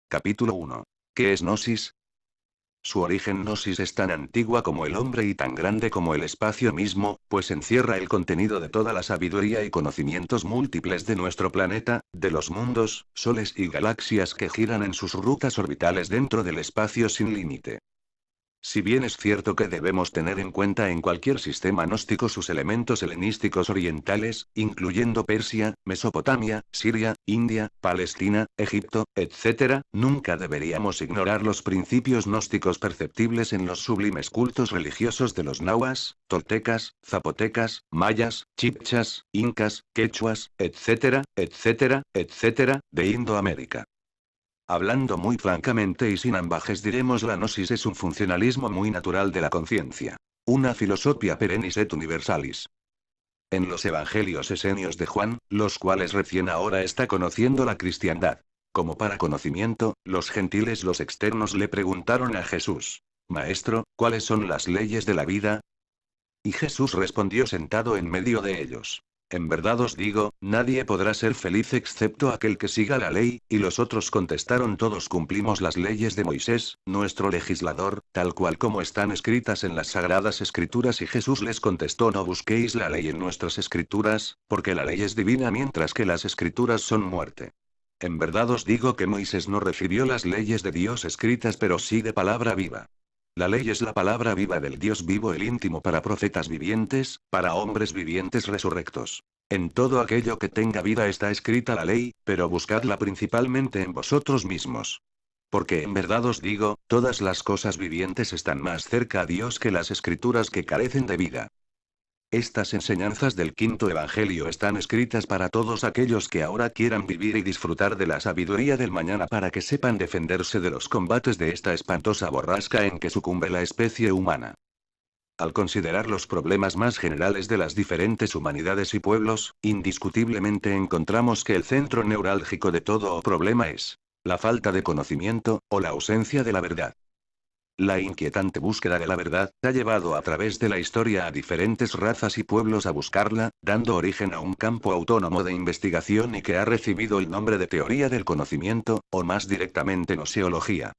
Capítulo 1. ¿Qué es Gnosis? Su origen Gnosis es tan antigua como el hombre y tan grande como el espacio mismo, pues encierra el contenido de toda la sabiduría y conocimientos múltiples de nuestro planeta, de los mundos, soles y galaxias que giran en sus rutas orbitales dentro del espacio sin límite. Si bien es cierto que debemos tener en cuenta en cualquier sistema gnóstico sus elementos helenísticos orientales, incluyendo Persia, Mesopotamia, Siria, India, Palestina, Egipto, etc., nunca deberíamos ignorar los principios gnósticos perceptibles en los sublimes cultos religiosos de los nahuas, toltecas, zapotecas, mayas, chibchas, incas, quechuas, etc., etc., etc., de Indoamérica. Hablando muy francamente y sin ambajes diremos la gnosis es un funcionalismo muy natural de la conciencia. Una filosofía perennis et universalis. En los evangelios esenios de Juan, los cuales recién ahora está conociendo la cristiandad. Como para conocimiento, los gentiles los externos le preguntaron a Jesús: Maestro, ¿cuáles son las leyes de la vida? Y Jesús respondió sentado en medio de ellos: En verdad os digo, nadie podrá ser feliz excepto aquel que siga la ley, y los otros contestaron: Todos cumplimos las leyes de Moisés, nuestro legislador, tal cual como están escritas en las sagradas escrituras. Y Jesús les contestó: No busquéis la ley en nuestras escrituras, porque la ley es divina mientras que las escrituras son muerte. En verdad os digo que Moisés no recibió las leyes de Dios escritas, pero sí de palabra viva. La ley es la palabra viva del Dios vivo, el íntimo para profetas vivientes, para hombres vivientes resurrectos. En todo aquello que tenga vida está escrita la ley, pero buscadla principalmente en vosotros mismos. Porque en verdad os digo, todas las cosas vivientes están más cerca a Dios que las escrituras que carecen de vida. Estas enseñanzas del quinto evangelio están escritas para todos aquellos que ahora quieran vivir y disfrutar de la sabiduría del mañana, para que sepan defenderse de los combates de esta espantosa borrasca en que sucumbe la especie humana. Al considerar los problemas más generales de las diferentes humanidades y pueblos, indiscutiblemente encontramos que el centro neurálgico de todo problema es la falta de conocimiento, o la ausencia de la verdad. La inquietante búsqueda de la verdad ha llevado a través de la historia a diferentes razas y pueblos a buscarla, dando origen a un campo autónomo de investigación y que ha recibido el nombre de teoría del conocimiento, o más directamente gnoseología.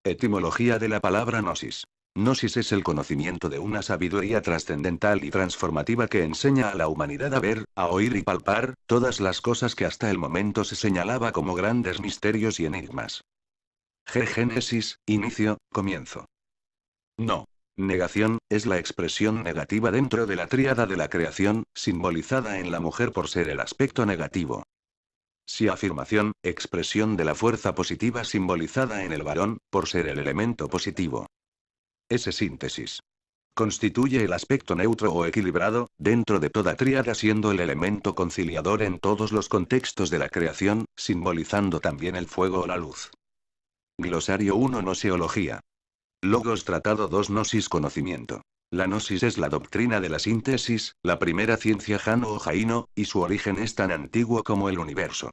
Etimología de la palabra gnosis. Gnosis es el conocimiento de una sabiduría trascendental y transformativa que enseña a la humanidad a ver, a oír y palpar todas las cosas que hasta el momento se señalaba como grandes misterios y enigmas. Génesis, inicio, comienzo. No. Negación, es la expresión negativa dentro de la tríada de la creación, simbolizada en la mujer por ser el aspecto negativo. Sí, afirmación, expresión de la fuerza positiva simbolizada en el varón, por ser el elemento positivo. S, síntesis. Constituye el aspecto neutro o equilibrado, dentro de toda tríada, siendo el elemento conciliador en todos los contextos de la creación, simbolizando también el fuego o la luz. Glosario 1, Gnoseología. Logos Tratado 2, Gnosis, conocimiento. La gnosis es la doctrina de la síntesis, la primera ciencia jano o jaíno, y su origen es tan antiguo como el universo.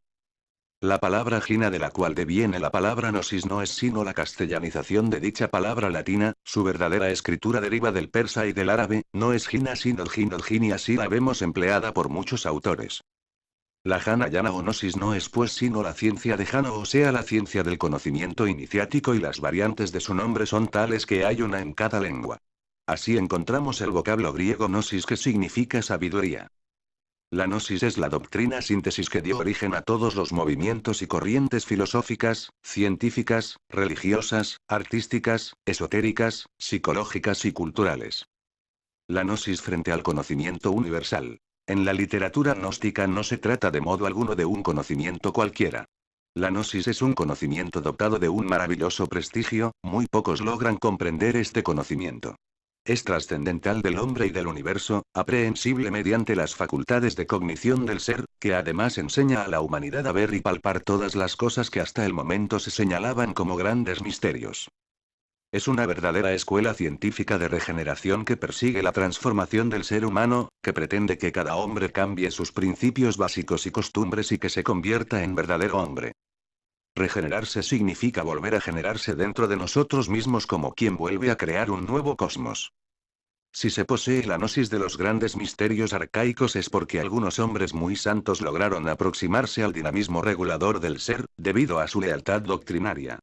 La palabra jina, de la cual deviene la palabra gnosis, no es sino la castellanización de dicha palabra latina. Su verdadera escritura deriva del persa y del árabe, no es jina sino jin, y así la vemos empleada por muchos autores. La jana yana o gnosis no es pues sino la ciencia de Jano, o sea la ciencia del conocimiento iniciático, y las variantes de su nombre son tales que hay una en cada lengua. Así encontramos el vocablo griego gnosis, que significa sabiduría. La gnosis es la doctrina síntesis que dio origen a todos los movimientos y corrientes filosóficas, científicas, religiosas, artísticas, esotéricas, psicológicas y culturales. La gnosis frente al conocimiento universal. En la literatura gnóstica no se trata de modo alguno de un conocimiento cualquiera. La gnosis es un conocimiento dotado de un maravilloso prestigio, muy pocos logran comprender este conocimiento. Es trascendental del hombre y del universo, aprehensible mediante las facultades de cognición del ser, que además enseña a la humanidad a ver y palpar todas las cosas que hasta el momento se señalaban como grandes misterios. Es una verdadera escuela científica de regeneración que persigue la transformación del ser humano, que pretende que cada hombre cambie sus principios básicos y costumbres y que se convierta en verdadero hombre. Regenerarse significa volver a generarse dentro de nosotros mismos, como quien vuelve a crear un nuevo cosmos. Si se posee la gnosis de los grandes misterios arcaicos es porque algunos hombres muy santos lograron aproximarse al dinamismo regulador del ser, debido a su lealtad doctrinaria.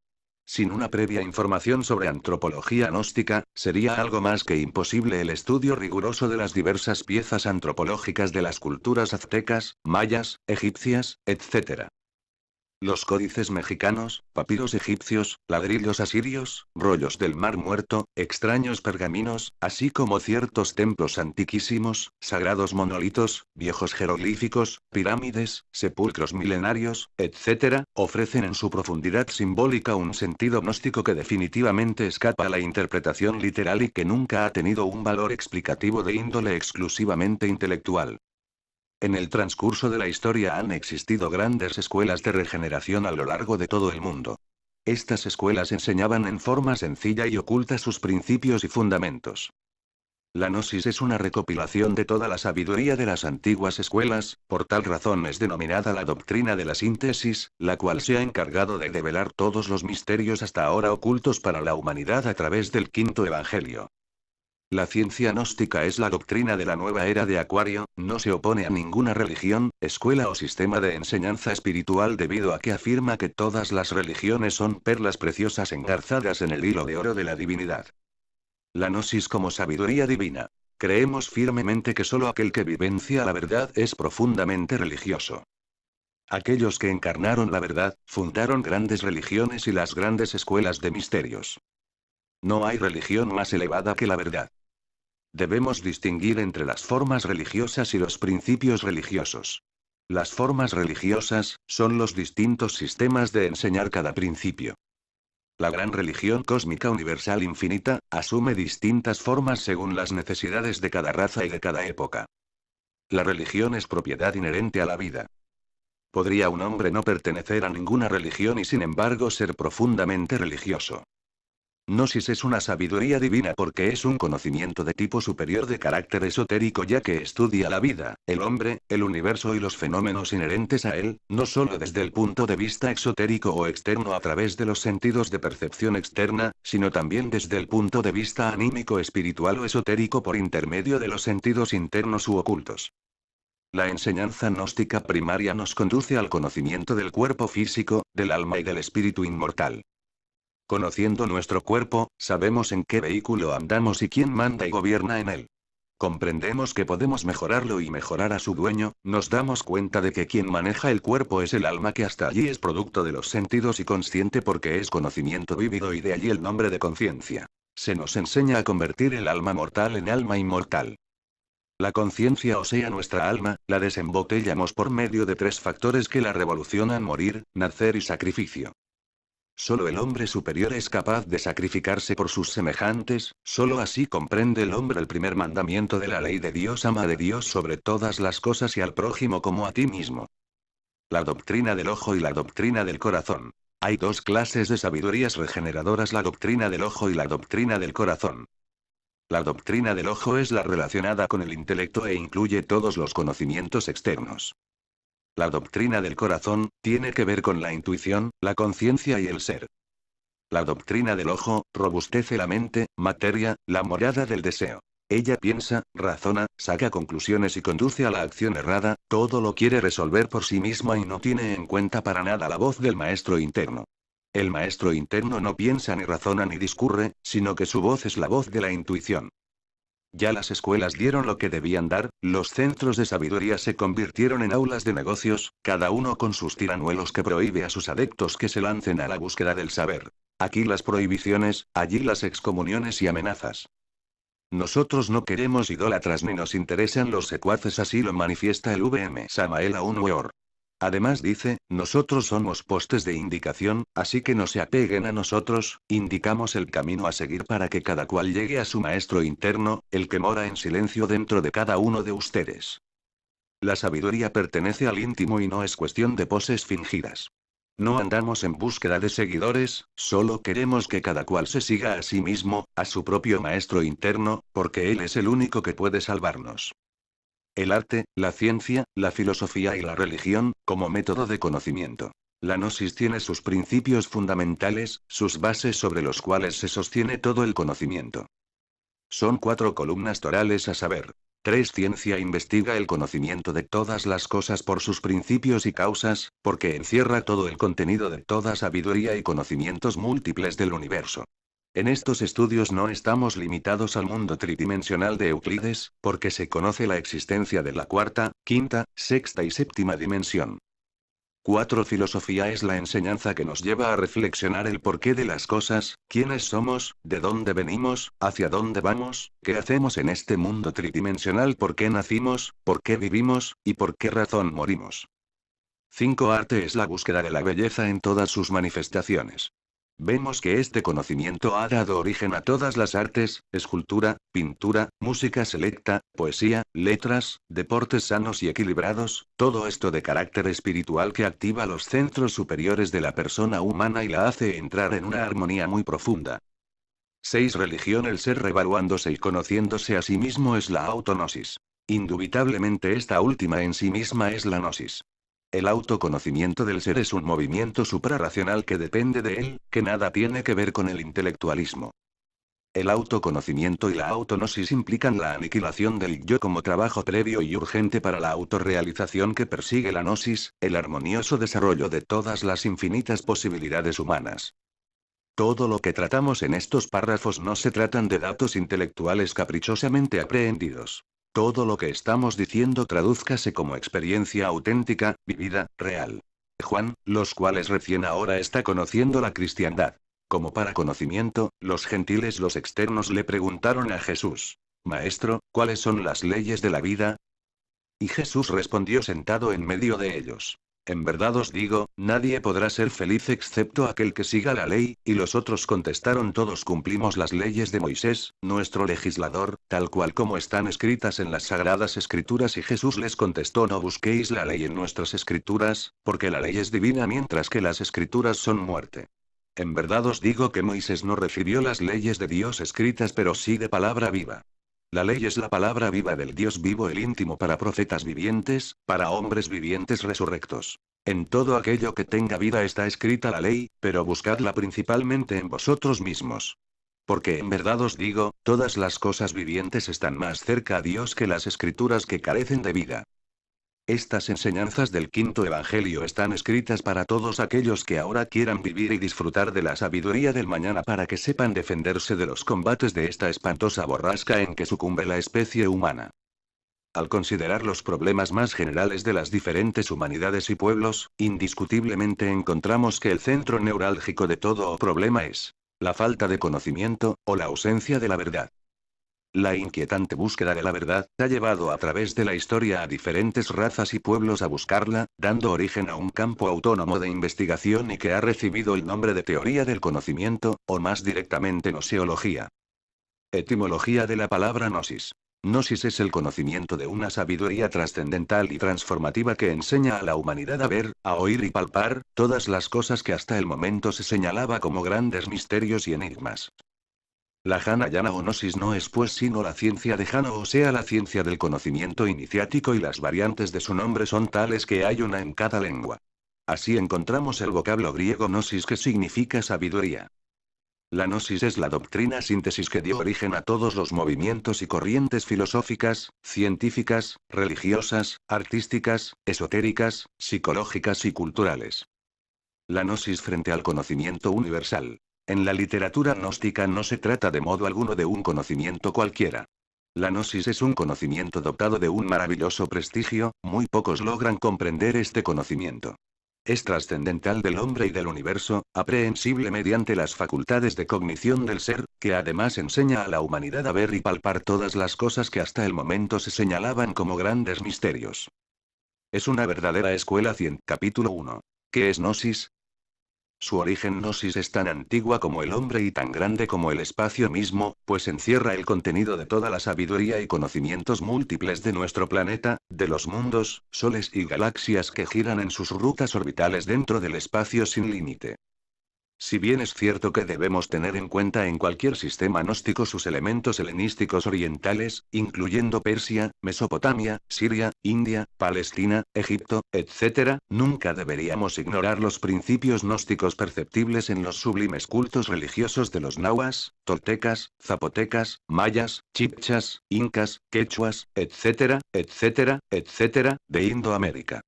Sin una previa información sobre antropología gnóstica, sería algo más que imposible el estudio riguroso de las diversas piezas antropológicas de las culturas aztecas, mayas, egipcias, etc. Los códices mexicanos, papiros egipcios, ladrillos asirios, rollos del Mar Muerto, extraños pergaminos, así como ciertos templos antiquísimos, sagrados monolitos, viejos jeroglíficos, pirámides, sepulcros milenarios, etc., ofrecen en su profundidad simbólica un sentido gnóstico que definitivamente escapa a la interpretación literal y que nunca ha tenido un valor explicativo de índole exclusivamente intelectual. En el transcurso de la historia han existido grandes escuelas de regeneración a lo largo de todo el mundo. Estas escuelas enseñaban en forma sencilla y oculta sus principios y fundamentos. La gnosis es una recopilación de toda la sabiduría de las antiguas escuelas, por tal razón es denominada la doctrina de la síntesis, la cual se ha encargado de develar todos los misterios hasta ahora ocultos para la humanidad a través del quinto evangelio. La ciencia gnóstica es la doctrina de la nueva era de Acuario, no se opone a ninguna religión, escuela o sistema de enseñanza espiritual debido a que afirma que todas las religiones son perlas preciosas engarzadas en el hilo de oro de la divinidad. La gnosis como sabiduría divina. Creemos firmemente que solo aquel que vivencia la verdad es profundamente religioso. Aquellos que encarnaron la verdad, fundaron grandes religiones y las grandes escuelas de misterios. No hay religión más elevada que la verdad. Debemos distinguir entre las formas religiosas y los principios religiosos. Las formas religiosas son los distintos sistemas de enseñar cada principio. La gran religión cósmica universal infinita asume distintas formas según las necesidades de cada raza y de cada época. La religión es propiedad inherente a la vida. ¿Podría un hombre no pertenecer a ninguna religión y sin embargo ser profundamente religioso? Gnosis es una sabiduría divina porque es un conocimiento de tipo superior de carácter esotérico ya que estudia la vida, el hombre, el universo y los fenómenos inherentes a él, no solo desde el punto de vista exotérico o externo a través de los sentidos de percepción externa, sino también desde el punto de vista anímico espiritual o esotérico por intermedio de los sentidos internos u ocultos. La enseñanza gnóstica primaria nos conduce al conocimiento del cuerpo físico, del alma y del espíritu inmortal. Conociendo nuestro cuerpo, sabemos en qué vehículo andamos y quién manda y gobierna en él. Comprendemos que podemos mejorarlo y mejorar a su dueño, nos damos cuenta de que quien maneja el cuerpo es el alma que hasta allí es producto de los sentidos y consciente porque es conocimiento vívido y de allí el nombre de conciencia. Se nos enseña a convertir el alma mortal en alma inmortal. La conciencia o sea nuestra alma, la desembotellamos por medio de 3 factores que la revolucionan: morir, nacer y sacrificio. Solo el hombre superior es capaz de sacrificarse por sus semejantes, solo así comprende el hombre el primer mandamiento de la ley de Dios: ama a Dios sobre todas las cosas y al prójimo como a ti mismo. La doctrina del ojo y la doctrina del corazón. Hay 2 clases de sabidurías regeneradoras: la doctrina del ojo y la doctrina del corazón. La doctrina del ojo es la relacionada con el intelecto e incluye todos los conocimientos externos. La doctrina del corazón tiene que ver con la intuición, la conciencia y el ser. La doctrina del ojo robustece la mente, materia, la morada del deseo. Ella piensa, razona, saca conclusiones y conduce a la acción errada, todo lo quiere resolver por sí misma y no tiene en cuenta para nada la voz del maestro interno. El maestro interno no piensa ni razona ni discurre, sino que su voz es la voz de la intuición. Ya las escuelas dieron lo que debían dar, los centros de sabiduría se convirtieron en aulas de negocios, cada uno con sus tiranuelos que prohíbe a sus adeptos que se lancen a la búsqueda del saber. Aquí las prohibiciones, allí las excomuniones y amenazas. Nosotros no queremos idólatras ni nos interesan los secuaces, así lo manifiesta el V.M. Samael Aun Weor. Además dice, nosotros somos postes de indicación, así que no se apeguen a nosotros, indicamos el camino a seguir para que cada cual llegue a su maestro interno, el que mora en silencio dentro de cada uno de ustedes. La sabiduría pertenece al íntimo y no es cuestión de poses fingidas. No andamos en búsqueda de seguidores, solo queremos que cada cual se siga a sí mismo, a su propio maestro interno, porque él es el único que puede salvarnos. El arte, la ciencia, la filosofía y la religión, como método de conocimiento. La gnosis tiene sus principios fundamentales, sus bases sobre los cuales se sostiene todo el conocimiento. Son 4 columnas torales a saber. 3. Ciencia investiga el conocimiento de todas las cosas por sus principios y causas, porque encierra todo el contenido de toda sabiduría y conocimientos múltiples del universo. En estos estudios no estamos limitados al mundo tridimensional de Euclides, porque se conoce la existencia de la cuarta, quinta, sexta y séptima dimensión. 4. Filosofía es la enseñanza que nos lleva a reflexionar el porqué de las cosas, quiénes somos, de dónde venimos, hacia dónde vamos, qué hacemos en este mundo tridimensional, por qué nacimos, por qué vivimos, y por qué razón morimos. 5. Arte es la búsqueda de la belleza en todas sus manifestaciones. Vemos que este conocimiento ha dado origen a todas las artes: escultura, pintura, música selecta, poesía, letras, deportes sanos y equilibrados, todo esto de carácter espiritual que activa los centros superiores de la persona humana y la hace entrar en una armonía muy profunda. 6. Religión. El ser revaluándose y conociéndose a sí mismo es la autognosis. Indubitablemente esta última en sí misma es la gnosis. El autoconocimiento del ser es un movimiento suprarracional que depende de él, que nada tiene que ver con el intelectualismo. El autoconocimiento y la autognosis implican la aniquilación del yo como trabajo previo y urgente para la autorrealización que persigue la gnosis, el armonioso desarrollo de todas las infinitas posibilidades humanas. Todo lo que tratamos en estos párrafos no se tratan de datos intelectuales caprichosamente aprehendidos. Todo lo que estamos diciendo tradúzcase como experiencia auténtica, vivida, real. Juan, los cuales recién ahora está conociendo la cristiandad. Como para conocimiento, los gentiles, los externos, le preguntaron a Jesús: Maestro, ¿cuáles son las leyes de la vida? Y Jesús respondió sentado en medio de ellos: En verdad os digo, nadie podrá ser feliz excepto aquel que siga la ley. Y los otros contestaron: Todos cumplimos las leyes de Moisés, nuestro legislador, tal cual como están escritas en las sagradas escrituras. Y Jesús les contestó: No busquéis la ley en nuestras escrituras, porque la ley es divina mientras que las escrituras son muerte. En verdad os digo que Moisés no recibió las leyes de Dios escritas, pero sí de palabra viva. La ley es la palabra viva del Dios vivo, el íntimo, para profetas vivientes, para hombres vivientes resurrectos. En todo aquello que tenga vida está escrita la ley, pero buscadla principalmente en vosotros mismos. Porque en verdad os digo, todas las cosas vivientes están más cerca a Dios que las escrituras que carecen de vida. Estas enseñanzas del quinto evangelio están escritas para todos aquellos que ahora quieran vivir y disfrutar de la sabiduría del mañana, para que sepan defenderse de los combates de esta espantosa borrasca en que sucumbe la especie humana. Al considerar los problemas más generales de las diferentes humanidades y pueblos, indiscutiblemente encontramos que el centro neurálgico de todo problema es la falta de conocimiento, o la ausencia de la verdad. La inquietante búsqueda de la verdad ha llevado a través de la historia a diferentes razas y pueblos a buscarla, dando origen a un campo autónomo de investigación y que ha recibido el nombre de teoría del conocimiento, o más directamente gnoseología. Etimología de la palabra gnosis. Gnosis es el conocimiento de una sabiduría trascendental y transformativa que enseña a la humanidad a ver, a oír y palpar todas las cosas que hasta el momento se señalaba como grandes misterios y enigmas. La Jnana o gnosis no es pues sino la ciencia de Jano, o sea, la ciencia del conocimiento iniciático, y las variantes de su nombre son tales que hay una en cada lengua. Así encontramos el vocablo griego gnosis, que significa sabiduría. La gnosis es la doctrina síntesis que dio origen a todos los movimientos y corrientes filosóficas, científicas, religiosas, artísticas, esotéricas, psicológicas y culturales. La gnosis frente al conocimiento universal. En la literatura gnóstica no se trata de modo alguno de un conocimiento cualquiera. La gnosis es un conocimiento dotado de un maravilloso prestigio, muy pocos logran comprender este conocimiento. Es trascendental del hombre y del universo, aprehensible mediante las facultades de cognición del ser, que además enseña a la humanidad a ver y palpar todas las cosas que hasta el momento se señalaban como grandes misterios. Es una verdadera escuela científica. Capítulo 1. ¿Qué es gnosis? Su origen. Gnosis es tan antigua como el hombre y tan grande como el espacio mismo, pues encierra el contenido de toda la sabiduría y conocimientos múltiples de nuestro planeta, de los mundos, soles y galaxias que giran en sus rutas orbitales dentro del espacio sin límite. Si bien es cierto que debemos tener en cuenta en cualquier sistema gnóstico sus elementos helenísticos orientales, incluyendo Persia, Mesopotamia, Siria, India, Palestina, Egipto, etc., nunca deberíamos ignorar los principios gnósticos perceptibles en los sublimes cultos religiosos de los nahuas, toltecas, zapotecas, mayas, chibchas, incas, quechuas, etc., etc., etc., de Indoamérica.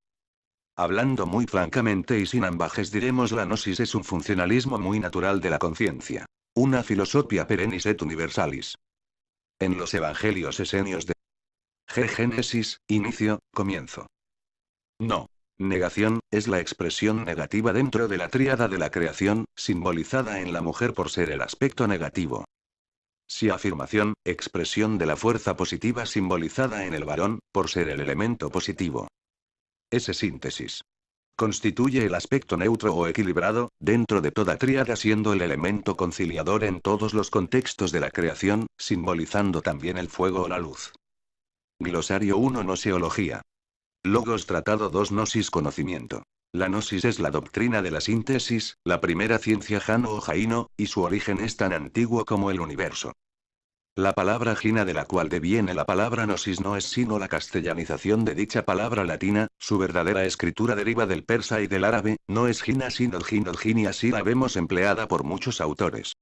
Hablando muy francamente y sin ambajes diremos la gnosis es un funcionalismo muy natural de la conciencia. Una filosofía perennis et universalis. En los evangelios esenios de Génesis, inicio, comienzo. No. Negación, es la expresión negativa dentro de la tríada de la creación, simbolizada en la mujer por ser el aspecto negativo. Si afirmación, expresión de la fuerza positiva simbolizada en el varón, por ser el elemento positivo. Ese síntesis constituye el aspecto neutro o equilibrado, dentro de toda tríada siendo el elemento conciliador en todos los contextos de la creación, simbolizando también el fuego o la luz. Glosario 1 Gnoseología. Logos Tratado 2 Gnosis Conocimiento. La gnosis es la doctrina de la síntesis, la primera ciencia jano o jaíno, y su origen es tan antiguo como el universo. La palabra jina de la cual deviene la palabra gnosis no es sino la castellanización de dicha palabra latina, su verdadera escritura deriva del persa y del árabe, no es jina sino jin y así la vemos empleada por muchos autores.